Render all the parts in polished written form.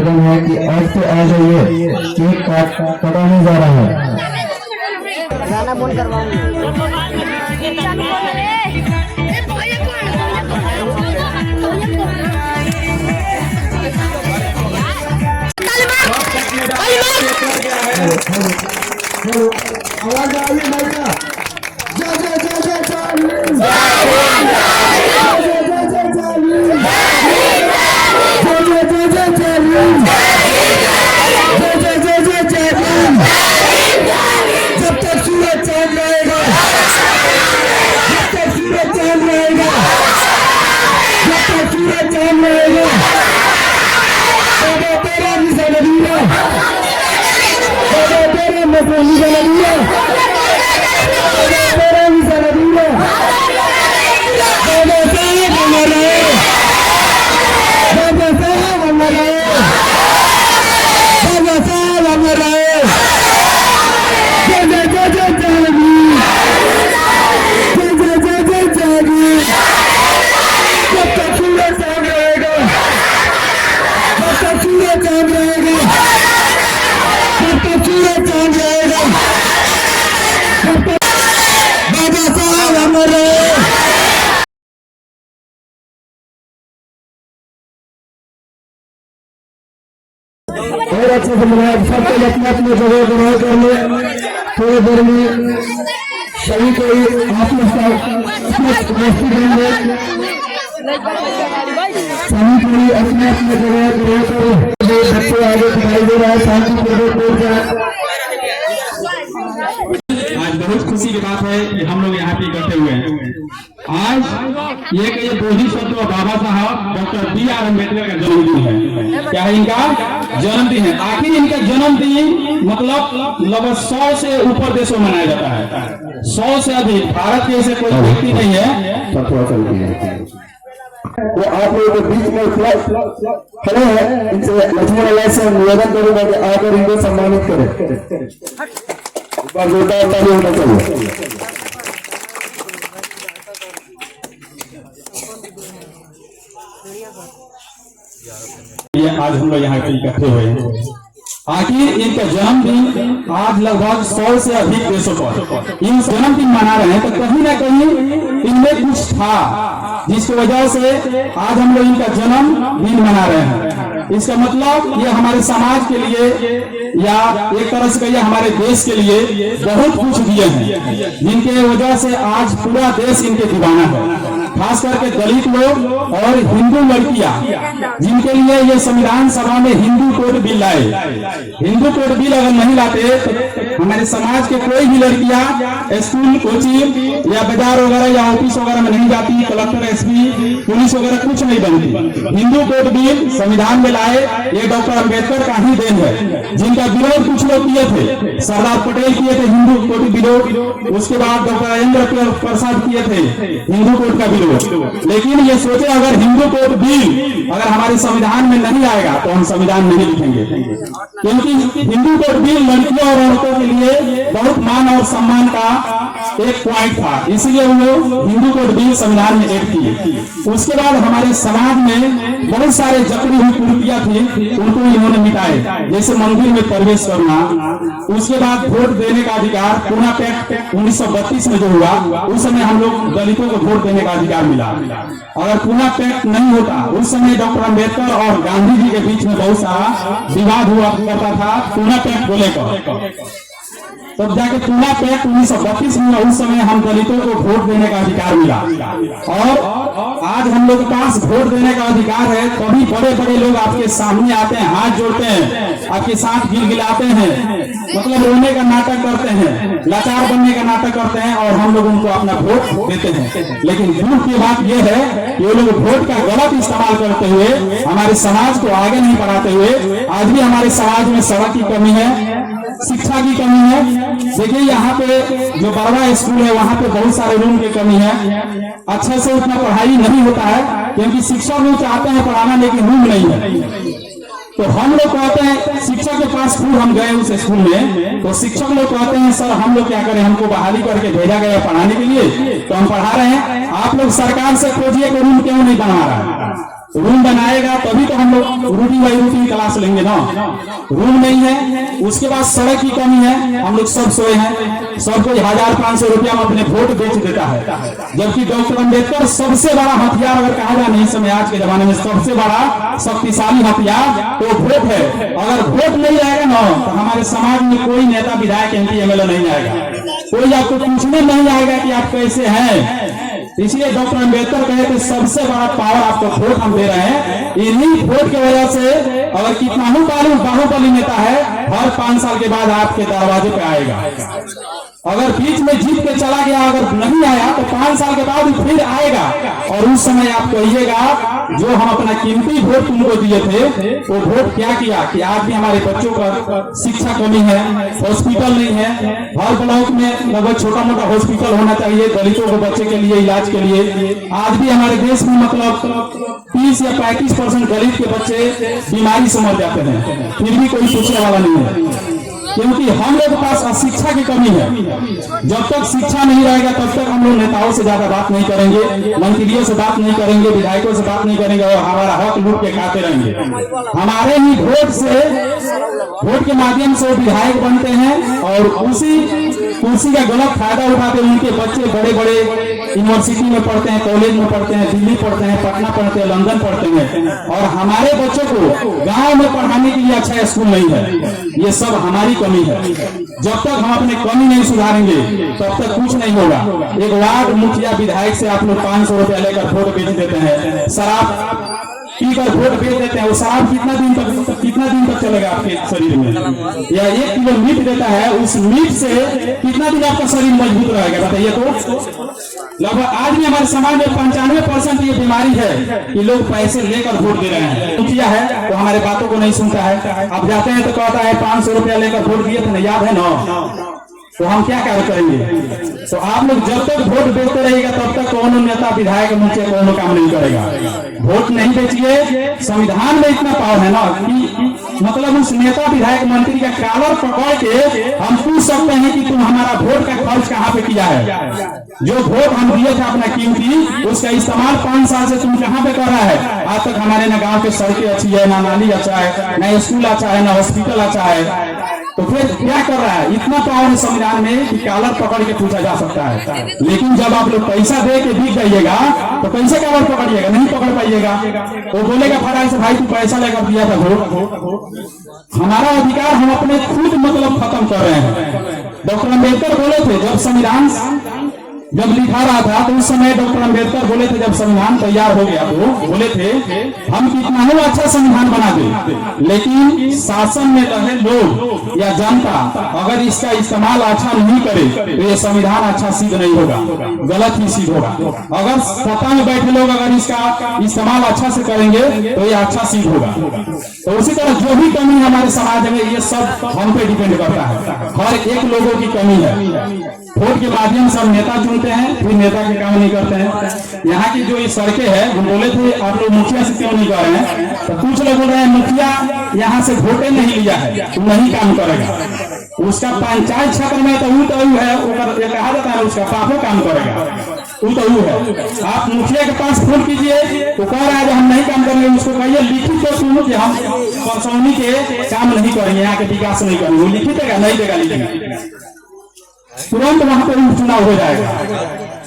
निवेदन है कि आज से आ जाइए, केक कटाने जा रहा है। गाना बोल करवाऊंगी। आवाज आ रही है का? जय जय जय जय चार्ली, जब तक सूरज चांद रहेगा, जब तक सूरज चांद रहेगा, जब तक सूरज चांद रहेगा, बाबा तेरा निशान दिया, बाबा तेरा निशान दिया, बाबा तेरा निशान दिया, बाबा साहब हमारे, बाबा साहब हमारे, बाबा साहब हमारे। जय जय जय जय जागी, जय जय जय जय जागी, जब तक सूरज चांद रहेगा, जब तक सूरज चांद रहेगा, जब तक सूरज चांद रहेगा, जब तक बाबा साहब हमारे। और अच्छे से मनाया, सबको अपने अपने जगह बनाए कर ले। थोड़ी देर में सभी कोई अपने उपस्थित रहेंगे, सभी कोई अपने अपने जगह बनाए कर बच्चे आगे दिखाई दे रहा है, शांतिपूर्वक जाए। आज बहुत खुशी की बात है कि हम लोग यहाँ पे इकट्ठे हुए हैं। आज ये बोधिसत्व बाबा साहब डॉक्टर B.R. अम्बेडकर का जन्मदिन है। क्या है इनका जन्मदिन है? आखिर इनका जन्मदिन मतलब लगभग 100 से ऊपर देशों में मनाया जाता है, 100 से अधिक। भारत के ऐसे कोई व्यक्ति नहीं है। वो आप लोगों के बीच में खड़े हैं, इनसे लक्ष्मण अल्लाह से निवेदन करूंगा कि आकर इनको सम्मानित करें। जोरदार ताली होना चाहिए। ये आज हम लोग यहाँ पे इकट्ठे हुए हैं। आखिर इनका जन्मदिन आज लगभग 100 से अधिक देशों पर इन जन्मदिन मना रहे हैं, तो कहीं ना कहीं इनमें कुछ था जिसकी वजह से आज हम लोग इनका जन्मदिन मना रहे हैं। इसका मतलब ये हमारे समाज के लिए या एक तरह से कहिए हमारे देश के लिए बहुत कुछ दिए हैं, जिनके वजह से आज पूरा देश इनके दीवाना है। खास करके दलित लोग और हिंदू लड़कियां, जिनके लिए ये संविधान सभा में हिंदू कोड बिल लाए। हिंदू कोड बिल अगर नहीं लाते तो हमारे समाज के कोई भी लड़कियां स्कूल, कोचिंग या बाजार वगैरह या ऑफिस वगैरह में नहीं जाती, कलेक्टर, एसपी, पुलिस वगैरह कुछ नहीं बनती। हिंदू कोड बिल संविधान में लाए, ये डॉक्टर अम्बेडकर का ही देन है, जिनका विरोध कुछ लोग किए थे। सरदार पटेल किए थे हिंदू कोड विरोध, उसके बाद डॉक्टर राजेंद्र प्रसाद किए थे हिंदू कोड का विरोध। लेकिन ये सोचे अगर हिंदू कोड बिल अगर हमारे संविधान में नहीं आएगा तो हम संविधान नहीं लिखेंगे, क्योंकि हिंदू कोड बिल लड़कियों और औरतों के लिए बहुत मान और सम्मान का एक पॉइंट था, इसलिए वो हिंदू कोड बिल संविधान में ऐड किए। उसके बाद हमारे समाज में बहुत सारे जकड़ी हुई कुरीतियां थी, उनको इन्होंने मिटाए, जैसे मंदिर में प्रवेश करना। उसके बाद वोट देने का अधिकार, पूना पैक्ट 1932 में जो हुआ, उस समय हम लोग दलितों को वोट देने का अधिकार मिला। अगर पूना पैक्ट नहीं होता, उस समय डॉक्टर अम्बेडकर और गांधी जी के बीच में बहुत सारा विवाद हुआ करता था पूना पैक्ट को लेकर। तब जाके पूना पैक्ट 1932 में, उस समय हम दलितों को वोट देने का अधिकार मिला। और आज हम लोग के पास वोट देने का अधिकार है, तभी बड़े बड़े लोग आपके सामने आते हैं, हाथ जोड़ते हैं, आपके साथ गिलगिलाते हैं, मतलब रोने का नाटक करते हैं, लाचार बनने का नाटक करते हैं, और हम लोग उनको अपना वोट देते हैं। लेकिन दुख की बात यह है कि वो लोग वोट का गलत इस्तेमाल करते हुए हमारे समाज को आगे नहीं बढ़ाते हुए, आज भी हमारे समाज में सड़क की कमी है, शिक्षा की कमी है। देखिए यहाँ पे जो बड़वा स्कूल है, वहाँ पे बहुत सारे रूम की कमी है, अच्छे से उतना पढ़ाई नहीं होता है, क्योंकि शिक्षक लोग चाहते हैं पढ़ाना, लेकिन रूम नहीं है। तो हम लोग कहते हैं शिक्षक के पास फिर हम गए उस स्कूल में, तो शिक्षक लोग कहते हैं सर हम लोग क्या करें, हमको बहाली करके भेजा गया पढ़ाने के लिए, तो हम पढ़ा रहे हैं, आप लोग सरकार से खोजिए कि रूम क्यों नहीं बना रहा है। रूम बनाएगा तभी तो हम लोग रूटी बाई रूटी क्लास लेंगे ना। रूम नहीं है, उसके बाद सड़क की कमी है, हम लोग सब सोए हैं, सबको 1500 रुपया में अपने वोट बेच देता है। जबकि डॉक्टर अम्बेडकर सबसे बड़ा हथियार अगर कहा जाए नहीं समय आज के जमाने में सबसे बड़ा शक्तिशाली हथियार तो वोट है। अगर वोट नहीं रहेगा ना तो हमारे समाज में कोई नेता विधायक MP MLA नहीं आएगा, कोई आपको पूछने नहीं आएगा कि आप कैसे हैं। इसलिए डॉक्टर अम्बेडकर कहे कि सबसे बड़ा पावर आपको वोट हम दे रहे हैं। इन्हीं वोट की वजह से अगर कितना ही बाहुबली नेता है हर 5 साल के बाद आपके दरवाजे पे आएगा। अगर बीच में जीत के चला गया, अगर नहीं आया तो 5 साल के बाद फिर आएगा और उस समय आप कहिएगा जो हम अपना कीमती वोट तुमको दिए थे वो वोट क्या किया कि आज भी हमारे बच्चों का शिक्षा कमी है, हॉस्पिटल नहीं है। हर ब्लॉक में लगभग छोटा मोटा हॉस्पिटल होना चाहिए दलितों के बच्चे के लिए, इलाज के लिए। आज भी हमारे देश में मतलब 30 या 35% दलित के बच्चे बीमारी से मर जाते हैं, फिर भी कोई पूछने वाला नहीं है, क्योंकि हम लोग के पास अशिक्षा की कमी है। जब तक शिक्षा नहीं रहेगा तब तक हम लोग नेताओं से ज्यादा बात नहीं करेंगे, मंत्रियों से बात नहीं करेंगे, विधायकों से बात नहीं करेंगे और हमारा हक लूट के खाते रहेंगे। हमारे ही वोट के माध्यम से वो विधायक बनते हैं और उसी कुर्सी का गलत फायदा उठाते हैं। उनके बच्चे बड़े बड़े यूनिवर्सिटी में पढ़ते हैं, कॉलेज में पढ़ते हैं, दिल्ली पढ़ते हैं, पटना पढ़ते हैं, लंदन पढ़ते हैं और हमारे बच्चों को गांव में पढ़ाने के लिए अच्छा स्कूल नहीं है। ये सब हमारी कमी है। जब तक हम अपने कमी नहीं सुधारेंगे तब तक कुछ नहीं होगा। एक वार्ड मुखिया विधायक से आप लोग 500 रुपया लेकर वोट बेच देते हैं, शराब पीकर वोट बेच देते हैं। वो शराब कितना दिन तक चलेगा आपके शरीर में? या 1 किलो मीट देता है, उस मीट से कितना दिन आपका शरीर मजबूत रहेगा बताइए तो? लगभग आज भी हमारे समाज में 95% ये बीमारी है कि लोग पैसे लेकर वोट दे रहे हैं। मुखिया है तो हमारे बातों को नहीं सुनता है, अब जाते हैं तो कहता है 500 रुपया लेकर वोट दिए थे ना, याद है ना? तो हम क्या कार्य करेंगे? तो आप लोग जब तक वोट बेचते रहेगा तब तक कौन नेता विधायक मुखिया कौन काम नहीं करेगा। वोट नहीं बेचिए। संविधान में इतना पावर है ना कि मतलब उस नेता विधायक मंत्री का कॉलर पकड़ के हम पूछ सकते हैं कि तुम हमारा वोट का खर्च कहाँ पे किया है। जो वोट हम दिए थे अपना कीमती, उसका इस्तेमाल 5 साल से तुम कहाँ पे कर रहा है? आज तक हमारे ना गाँव के सड़कें अच्छी है, ना नाली अच्छा है, ना स्कूल अच्छा है, ना हॉस्पिटल अच्छा है। तो फिर क्या कर रहा है? इतना पावर है संविधान में कि कॉलर पकड़ के पूछा जा सकता है। लेकिन जब आप लोग पैसा दे के बिक जाइएगा तो कैसे कॉलर पकड़िएगा? नहीं पकड़ पाइएगा। वो बोलेगा फटाक से भाई तू पैसा लेकर दिया था वोट। हमारा अधिकार हम अपने खुद मतलब खत्म कर रहे हैं। डॉक्टर अम्बेडकर बोले थे जब संविधान जब लिखा रहा था तो उस समय डॉक्टर अम्बेडकर बोले थे, जब संविधान तैयार हो गया तो बोले थे हम कितना ही अच्छा संविधान बना दे, लेकिन शासन में रहे लोग या जनता अगर इसका इस्तेमाल अच्छा नहीं करे तो ये संविधान अच्छा सिद्ध नहीं होगा, गलत ही सिद्ध होगा। अगर सत्ता में बैठे लोग अगर इसका इस्तेमाल अच्छा से करेंगे तो ये अच्छा सिद्ध होगा। तो उसी तरह जो भी कमी हमारे समाज में ये सब हम पे डिपेंड करता है। हर एक लोगों की कमी है। वोट के माध्यम से हम नेता चुनते हैं, फिर नेता के काम नहीं करते हैं। यहाँ की जो ये सड़कें है वो बोले थे आप लोग मुखिया से क्यों नहीं कर रहे हैं? तो कुछ लोग बोल रहे हैं मुखिया यहाँ से वोटे नहीं लिया है तो नहीं काम करेगा। उसका पंचायत क्षेत्र में तो है, कहा जाता है उसका पापो काम करेगा, वो है। आप मुखिया के पास फोन कीजिए तो कह रहा है हम नहीं काम करेंगे, उसको कहिए लिखित तो सुनो कि हम परसौनी के काम नहीं करेंगे, यहाँ के विकास नहीं करेंगे। वो लिखित देगा? नहीं देगा लिखित, तुरंत वहां पर चुनाव हो जाएगा।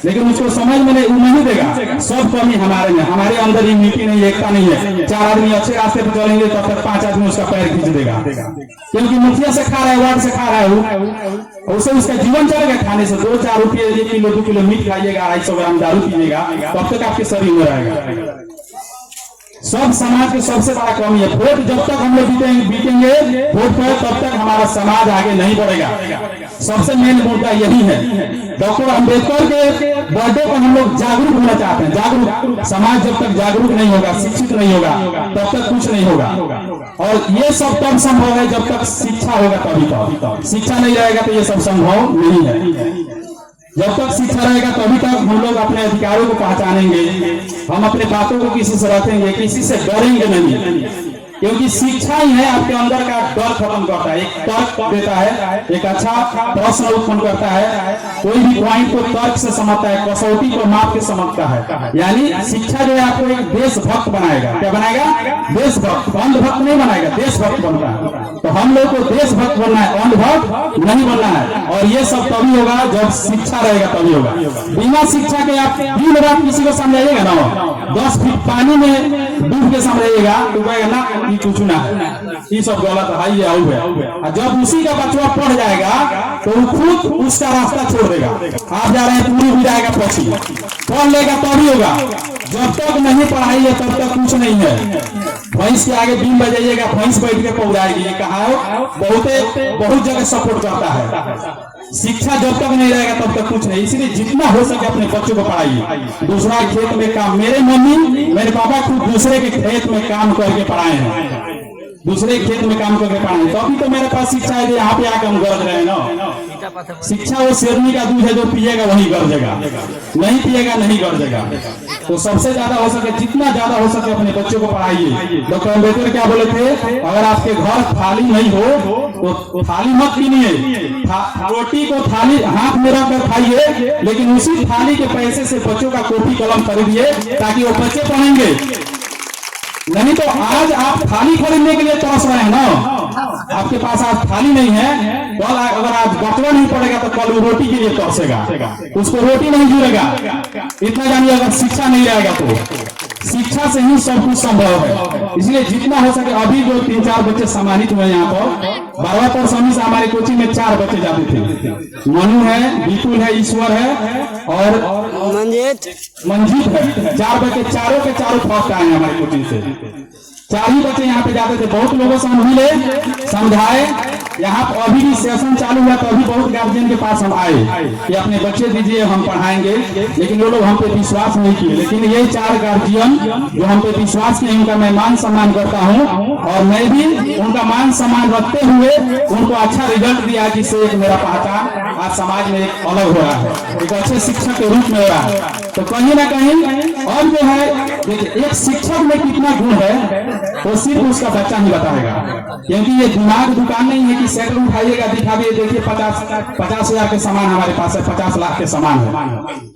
लेकिन उसको समझ में नहीं देगा। सब कमी हमारे में, हमारे अंदर यूनिटी नहीं, एकता नहीं है। 4 आदमी अच्छे रास्ते पर चलेंगे तब तक 5 आदमी उसका पैर खींच देगा, क्योंकि मुखिया से खा रहा है, वार्ड से खा रहा है, उससे उसका जीवन चलेगा खाने से। 2-4 रुपये 1 किलो 2 किलो मीट खाइएगा, 250 ग्राम दारू पीजिएगा, तब तक आपके शरीर में रहेगा। सब समाज की सबसे बड़ा कमी है। वोट जब तक हम लोग बीतेंगे वोट पर तब तक हमारा समाज आगे नहीं बढ़ेगा। सबसे मेन मुद्दा यही है। डॉक्टर अम्बेडकर के बर्थडे पर हम लोग जागरूक होना चाहते हैं। जागरूक समाज जब तक जागरूक नहीं होगा, शिक्षित नहीं होगा, तब तक कुछ नहीं होगा। और ये सब तब संभव है जब तक शिक्षा होगा, तभी तक। शिक्षा नहीं रहेगा तो ये सब संभव नहीं है। जब तक शिक्षा रहेगा तभी तक हम लोग अपने अधिकारों को पहचानेंगे, हम अपने बातों को किसी से रखेंगे, किसी से डरेंगे नहीं। क्योंकि शिक्षा ही है आपके अंदर का डर खत्म करता है, एक तर्क देता है, एक अच्छा प्रश्न उत्पन्न करता है, कोई भी पॉइंट को तर्क से समझता है, कसौटी को माप के समझता है। यानी शिक्षा जो है आपको एक देशभक्त बनाएगा। क्या बनाएगा? देशभक्त। अंधभक्त नहीं बनाएगा, देशभक्त बनता है। तो हम लोग को देशभक्त बनना है, अंधभक्त नहीं बनना है। और ये सब तभी होगा जब शिक्षा रहेगा, तभी होगा। बिना शिक्षा के आप दिन रात किसी को समझाइएगा ना, 10 फीट पानी में डूब के समझाइएगा तो कहेगा ना ये कुछ ना ये सब गलत है, ये आऊ है। और जब उसी का बचवा पढ़ जाएगा तो वो खुद उसका रास्ता छोड़ देगा। आप जा रहे हैं पूरी भी जाएगा, पक्षी पढ़ लेगा तभी होगा। जब तक नहीं पढ़ाई है तब तक कुछ नहीं है। भैंस के आगे बीम बजाइएगा, भैंस बैठ के पहुंचाएगी, ये कहा बहुत जगह सपोर्ट करता है। शिक्षा जब तक नहीं रहेगा तब तक कुछ नहीं। इसलिए जितना हो सके अपने बच्चों को पढ़ाइए। दूसरा खेत में काम, मेरे मम्मी मेरे पापा खुद दूसरे के खेत में काम करके पढ़ाए हैं, दूसरे खेत में काम करके पढ़ाए। तो अभी तो मेरे पास शिक्षा है, यहाँ पे आकर हम गरज रहे हैं ना। शिक्षा वो शेरनी का दूध है, जो पिएगा वही गरजेगा, नहीं पिएगा नहीं गरजेगा। तो सबसे ज्यादा हो सके, जितना ज्यादा हो सके अपने बच्चों को पढ़ाइए। डॉक्टर अम्बेडकर क्या बोले थे? अगर आपके घर थाली नहीं हो तो थाली मत कीनिए, रोटी को थाली हाथ में रख कर खाइए, लेकिन उसी थाली के पैसे से बच्चों का कॉपी कलम खरीदिए ताकि वो बच्चे पढ़ेंगे। नहीं तो आज आप थाली खरीदने के लिए तरस रहे हैं ना, आपके पास आज थाली नहीं है, कल अगर आज बटवा नहीं पड़ेगा तो कल वो रोटी के लिए तरसेगा, उसको रोटी नहीं जुड़ेगा। इतना जानिए, अगर शिक्षा नहीं रहेगा तो शिक्षा से ही सब कुछ संभव है। इसलिए जितना हो सके, अभी जो 3-4 बच्चे सम्मानित हुए यहाँ पर 12 परसमी से हमारे कोचिंग में 4 बच्चे जाते थे। मनु है, विपुल है, ईश्वर है और मंजीत है। 4 बच्चे, चारों के चारों फर्स्ट आए हमारे कोचिंग से। 4 ही बच्चे यहाँ पे जाते थे। बहुत लोगों से हम मिले, समझाए। यहाँ अभी भी सेशन चालू हुआ तो अभी बहुत गार्जियन के पास हम आए कि अपने बच्चे दीजिए, हम पढ़ाएंगे, लेकिन वो लोग हम पे विश्वास नहीं किए। लेकिन ये 4 गार्जियन जो हम पे विश्वास किए, उनका मैं मान सम्मान करता हूँ और मैं भी उनका मान सम्मान रखते हुए उनको अच्छा रिजल्ट दिया, जिससे एक मेरा पहचान आज समाज में एक अलग हो रहा है, एक अच्छे शिक्षक के रूप में हो रहा है। तो कहीं ना कहीं और जो है, देखिए एक शिक्षक में कितना गुण है वो सिर्फ उसका बच्चा ही बताएगा। क्योंकि ये दिमाग दुकान नहीं है कि सेकंड उठाइएगा दिखा दिए, देखिए 50 हजार के सामान हमारे पास है, 50 लाख के सामान है।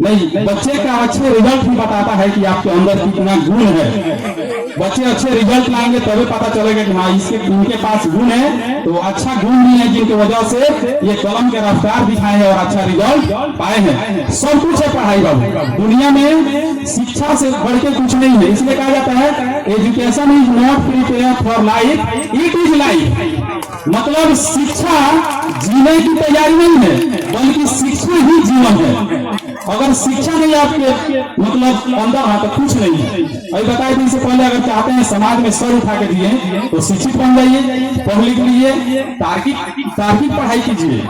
नहीं, बच्चे का अच्छे रिजल्ट ही बताता है कि आपके अंदर कितना गुण है। बच्चे अच्छे रिजल्ट लाएंगे तभी पता चलेगा कि हाँ इनके पास गुण है। तो अच्छा गुण भी है जिनकी वजह से ये कलम के रफ्तार दिखाए हैं और अच्छा रिजल्ट पाए हैं। सब कुछ है पढ़ाई बाबू, दुनिया में शिक्षा से बढ़ के कुछ नहीं है। इसलिए कहा जाता है education is not prepare for life, it is life. मतलब शिक्षा जीने की तैयारी नहीं है, बल्कि शिक्षा ही जीवन है। अगर शिक्षा नहीं आपके मतलब अंदर है तो कुछ नहीं है। अभी बताए दिन से पहले, अगर चाहते हैं समाज में सर उठा के दिए तो शिक्षित बन जाइए, पढ़ लिख लीजिए, तार्किक पढ़ाई कीजिए।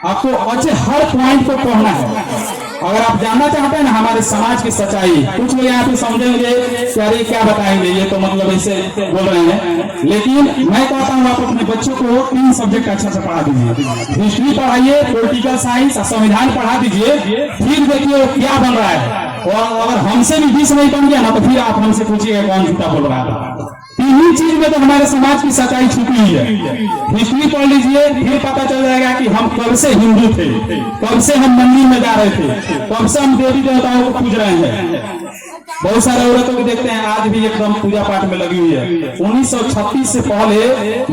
आपको अच्छे हर पॉइंट को पढ़ना है। अगर आप जानना चाहते हैं ना हमारे समाज की सच्चाई, कुछ लोग यहाँ पे समझेंगे कि अरे क्या बताएंगे, ये तो मतलब ऐसे बोल रहे हैं। लेकिन मैं कहता हूँ आप अपने बच्चों को 3 सब्जेक्ट अच्छा से पढ़ा दीजिए। हिस्ट्री पढ़ाइए, पॉलिटिकल साइंस, संविधान पढ़ा दीजिए, फिर देखिए वो क्या बन रहा है। और अगर हमसे भी 20 नहीं बन गया ना तो फिर आप हमसे पूछिएगा कौन झूठा बोल रहा था। 3 चीज में तो हमारे समाज की सच्चाई छुपी हुई है। हिस्ट्री पढ़ लीजिए, फिर पता चल जाएगा कि हम कब से हिंदू थे, कब से हम मंदिर में जा रहे थे, कब से हम देवी देवताओं को पूज रहे हैं। बहुत सारे औरतों को देखते हैं आज भी एकदम पूजा पाठ में लगी हुई है। 1936 से पहले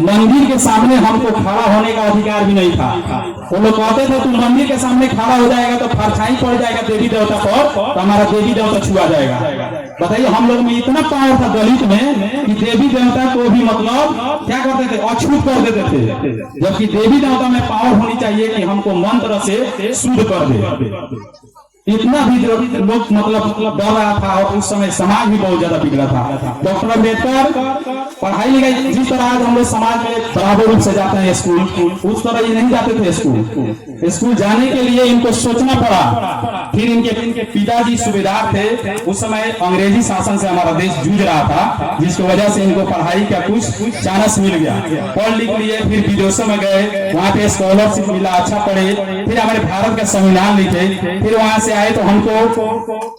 मंदिर के सामने हमको खड़ा होने का अधिकार भी नहीं था। वो लोग कहते थे तुम मंदिर के सामने खड़ा हो जाएगा तो परछाई पड़ जाएगा देवी देवता पर, तो हमारा देवी देवता छुआ जाएगा। बताइए, हम लोग में इतना पावर था दलित में कि देवी देवता को भी मतलब क्या करते थे, अछूत कर देते थे। जबकि देवी देवता में पावर होनी चाहिए कि हमको मंत्र से शुद्ध कर दे। इतना भी लोग मतलब डर रहा था और उस समय समाज भी बहुत ज्यादा बिगड़ा था। डॉक्टर अम्बेडकर पढ़ाई लिखाई जिस तरह आज हम लोग समाज में बराबर रूप से जाते हैं स्कूल, उस तरह ये नहीं जाते थे स्कूल। स्कूल जाने के लिए इनको सोचना पड़ा। फिर इनके पिताजी सूबेदार थे, उस समय अंग्रेजी शासन से हमारा देश जूझ रहा था, जिसकी वजह से इनको पढ़ाई का कुछ चांस मिल गया। पढ़ लिख लिए, फिर विदेशों में गए, वहाँ पे स्कॉलरशिप मिला, अच्छा पढ़े, फिर हमारे भारत का संविधान लिखे, फिर वहाँ से से आए तो हमको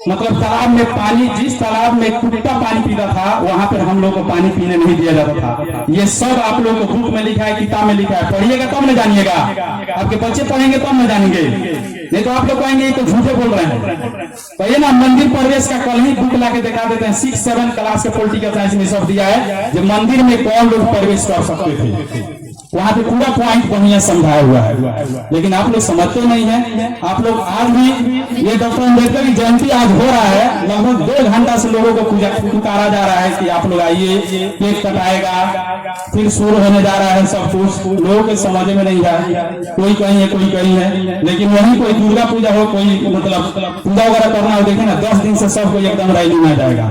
मतलब तालाब में पानी, जिस तालाब में कुत्ता पानी पीता था वहां पर हम लोग को पानी पीने नहीं दिया जाता था। ये सब आप लोग को बुक में लिखा है, किताब में लिखा है, पढ़िएगा तब न जानिएगा। आपके बच्चे पढ़ेंगे तब न जानेंगे, नहीं तो आप लोग कहेंगे ये तो झूठे बोल रहे हैं। कहिए ना, मंदिर प्रवेश का कल ही बुक लाके दिखा देते हैं, 6-7 क्लास के पॉलिटिकल साइंस में सब दिया है जो मंदिर में कौन लोग प्रवेश कर सकते थे। वहां पे पूरा पॉइंट बढ़िया समझाया हुआ है, लेकिन आप लोग समझते नहीं है। आप लोग आज भी ये डॉक्टर अम्बेडकर की जयंती आज हो रहा है, लगभग 2 घंटा से लोगों को पुकारा जा रहा है कि आप लोग आइए, केक कटाएगा, फिर शुरू होने जा रहा है सब कुछ। लोगों के समझ में नहीं है, कोई कहीं है कोई कहीं है। लेकिन वही कोई दुर्गा पूजा हो, कोई मतलब पूजा वगैरह करना हो, देखे ना 10 दिन से सबको एकदम रैली में आ जाएगा,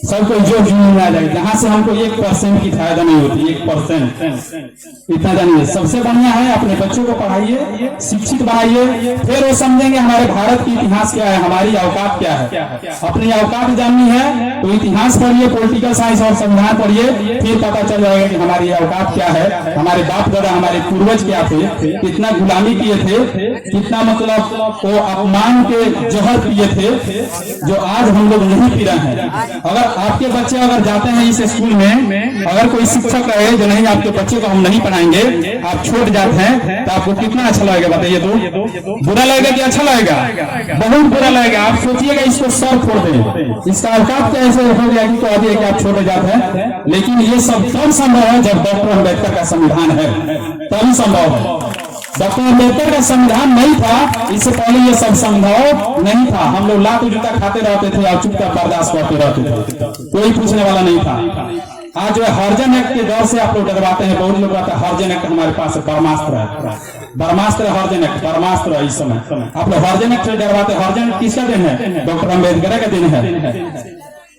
सबको जो जुनून में आ जाएगा, जहां से हमको 1% की फायदा नहीं होती। 1% इतना जानिए। सबसे बढ़िया है अपने बच्चों को पढ़ाइए, शिक्षित बनाइए, फिर वो समझेंगे हमारे भारत की इतिहास क्या है, हमारी औकात क्या है। अपनी औकात जाननी है तो इतिहास पढ़िए, पॉलिटिकल साइंस और संविधान पढ़िए, फिर पता चल जाएगा कि हमारी औकात क्या है, हमारे बाप दादा, हमारे पूर्वज क्या थे, कितना गुलामी किए थे, कितना मतलब वो अपमान के जहर पिए थे जो आज हम लोग नहीं पी रहे हैं। अगर आपके बच्चे अगर जाते हैं इस स्कूल में, अगर कोई शिक्षक कहे जो नहीं आपके बच्चे को हम नहीं पढ़ाएंगे, आप छूट जाते हैं, तो आपको कितना अच्छा लगेगा बताइए? तो बुरा लगेगा कि अच्छा लगेगा? बहुत बुरा लगेगा। आप सोचिएगा इसको सर फोड़ दें, इसका औकात कैसे हो गया कि कह दिए कि आप छोटे जाते हैं। लेकिन ये सब तब संभव है जब डॉक्टर अम्बेडकर का संविधान है, तभी संभव है। डॉक्टर अम्बेडकर का संविधान नहीं था, इससे पहले ये सब संभव नहीं था। हम लोग लात जूता खाते रहते थे और चुपचाप बर्दाश्त करते रहते थे, कोई पूछने वाला नहीं था। आज जो है हर्जन एक्ट के दौर से आप लोग डरवाते हैं, बहुत लोग कहते हैं हर्जन एक्ट हमारे पास ब्रह्मास्त्र है, ब्रह्मास्त्र हर्जन एक्ट, ब्रह्मास्त्र। इस समय आप लोग हर्जन एक्ट से डरवाते हैं। हर्जन किसका दिन है? डॉक्टर अम्बेडकर का दिन है।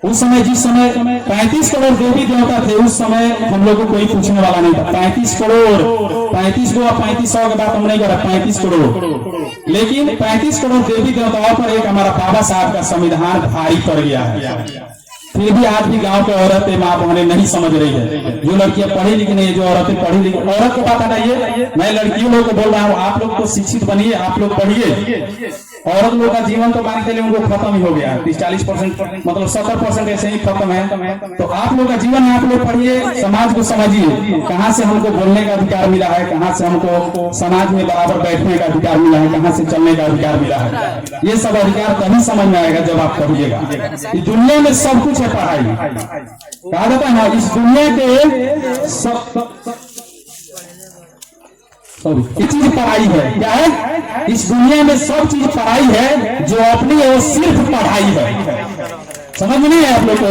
उस समय जिस समय 35 करोड़ देवी देवता थे, उस समय हम लोग को कोई पूछने वाला नहीं था। 35 करोड़, 35 को 3500 के बाद हम नहीं कर रहे, 35 करोड़। लेकिन 35 करोड़ देवी देवताओं पर एक हमारा बाबा साहब का संविधान भारी पड़ गया है। फिर भी आज भी गांव के औरतें माँ बहनें नहीं समझ रही है। जो लड़कियां पढ़ी लिखी नहीं है, जो औरतें पढ़ी लिखी, औरत को बात हटाइए, मैं लड़कियों लोगों को बोल रहा हूँ, आप लोग तो शिक्षित बनिए, आप लोग पढ़िए। औरत लोग का जीवन तो मान के लिए उनको खत्म ही हो गया, 30-40% मतलब 70% ऐसे ही खत्म है। तो आप लोग का जीवन है, आप लोग पढ़िए, समाज को समझिए, कहाँ से हमको बोलने का अधिकार मिला है, कहाँ से हमको समाज में बराबर बैठने का अधिकार मिला है, कहाँ से चलने का अधिकार मिला है। ये सब अधिकार तभी समझ में आएगा जब आप पढ़िएगा। इस दुनिया में सब कुछ है पढ़ाई, कहा जाता है ना, इस दुनिया के ये चीज पढ़ाई है। क्या है? इस दुनिया में सब चीज पढ़ाई है, जो अपनी है वो सिर्फ पढ़ाई है। समझ में नहीं है आप लोग को?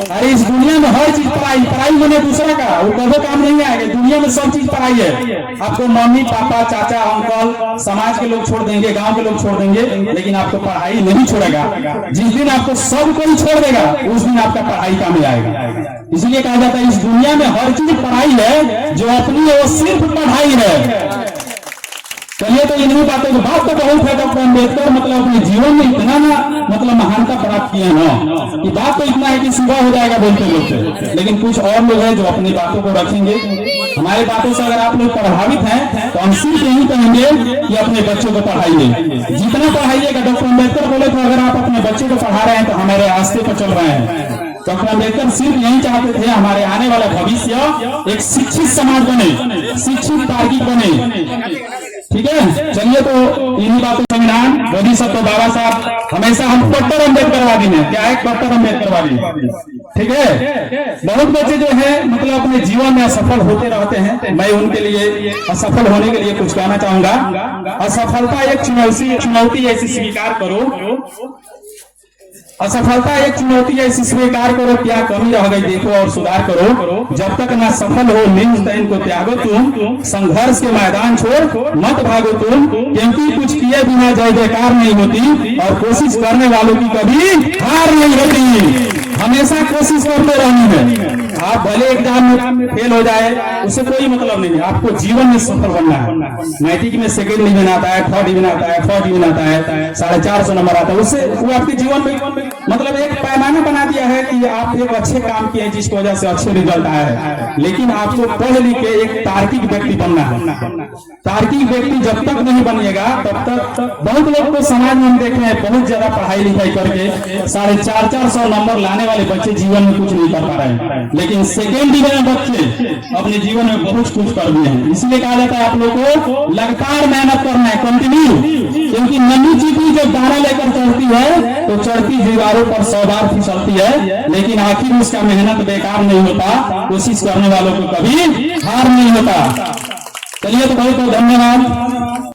अरे इस दुनिया में हर चीज पढ़ाई, पढ़ाई मैंने दूसरा का वो कभी काम नहीं आएगा। दुनिया में सब चीज पढ़ाई है। आपको मम्मी पापा चाचा अंकल समाज के लोग छोड़ देंगे, गांव के लोग छोड़ देंगे, लेकिन आपको पढ़ाई नहीं छोड़ेगा। जिस दिन आपको सब कोई छोड़ देगा उस दिन आपका पढ़ाई काम में आएगा। इसलिए कहा जाता है इस दुनिया में हर चीज पढ़ाई है, जो अपनी है वो सिर्फ पढ़ाई है। चलिए, तो इन्हीं बातों की बात तो बहुत है। डॉक्टर अम्बेडकर मतलब अपने जीवन में इतना ना मतलब महानता प्राप्त किया ना कि बात तो इतना है कि सुबह हो जाएगा बोलते बोलते। लेकिन कुछ और लोग हैं जो अपनी बातों को रखेंगे। हमारी बातों से अगर आप लोग प्रभावित हैं तो हम सिर्फ यही कहेंगे कि अपने बच्चों को पढ़ाइए, जितना पढ़ाइएगा। डॉक्टर अम्बेडकर बोले थे अगर आप अपने बच्चे को पढ़ा रहे हैं तो हमारे रास्ते पर चल रहे हैं। डॉक्टर अम्बेडकर सिर्फ यही चाहते थे हमारे आने वाला भविष्य एक शिक्षित समाज बने, शिक्षित तार्किक बने। ठीक है, चलिए, तो इन्हीं बातों संविधान बोधिसत्व बाबा साहब हमेशा हम कट्टर अम्बेडकरवादी हैं। क्या है? कट्टर अम्बेडकरवादी। ठीक है, बहुत बच्चे जो है मतलब अपने जीवन में असफल होते रहते हैं। मैं उनके लिए असफल होने के लिए कुछ कहना चाहूंगा। असफलता एक चुनौती ऐसी स्वीकार करो, असफलता एक चुनौती ऐसी स्वीकार करो, क्या कमी रह गई देखो और सुधार करो। जब तक ना सफल हो निम्न तैन को त्यागो तुम, संघर्ष के मैदान छोड़ मत भागो तुम, क्योंकि कुछ किए बिना जय जयकार नहीं होती और कोशिश करने वालों की कभी हार नहीं होती। हमेशा कोशिश करते रहनी है। आप भले एग्जाम में फेल हो जाए उससे कोई मतलब नहीं है, आपको जीवन में सफल बनना है। मैट्रिक में सेकंड डिवीजन आता है, थर्ड डिवीजन आता है, फोर्थ डिवीजन आता है, 450 नंबर आता है, उससे वो आपके जीवन में मतलब एक पैमाना बना दिया है कि आप एक अच्छे काम किए जिसकी वजह से अच्छे रिजल्ट आए हैं। लेकिन आपको पढ़ लिख के एक तार्किक व्यक्ति बनना है। तार्किक व्यक्ति जब तक नहीं बनिएगा तब तक बहुत लोग को समाज में हम देखे हैं बहुत ज्यादा पढ़ाई लिखाई करके 450 नंबर लाने वाले बच्चे जीवन में कुछ नहीं कर पा रहे हैं, लेकिन सेकेंड डिवीजन बच्चे अपने जीवन में बहुत कुछ कर दिए हैं। इसलिए कहा जाता है आप लोगों को लगातार मेहनत करना है, कंटिन्यू, क्योंकि नन्ही चीटी जब दाना लेकर चढ़ती है तो चढ़ती दीवारों पर 100 बार फिसलती है, लेकिन आखिर उसका मेहनत बेकार नहीं होता, कोशिश करने वालों को कभी हार नहीं होता। चलिए तो बहुत बहुत धन्यवाद।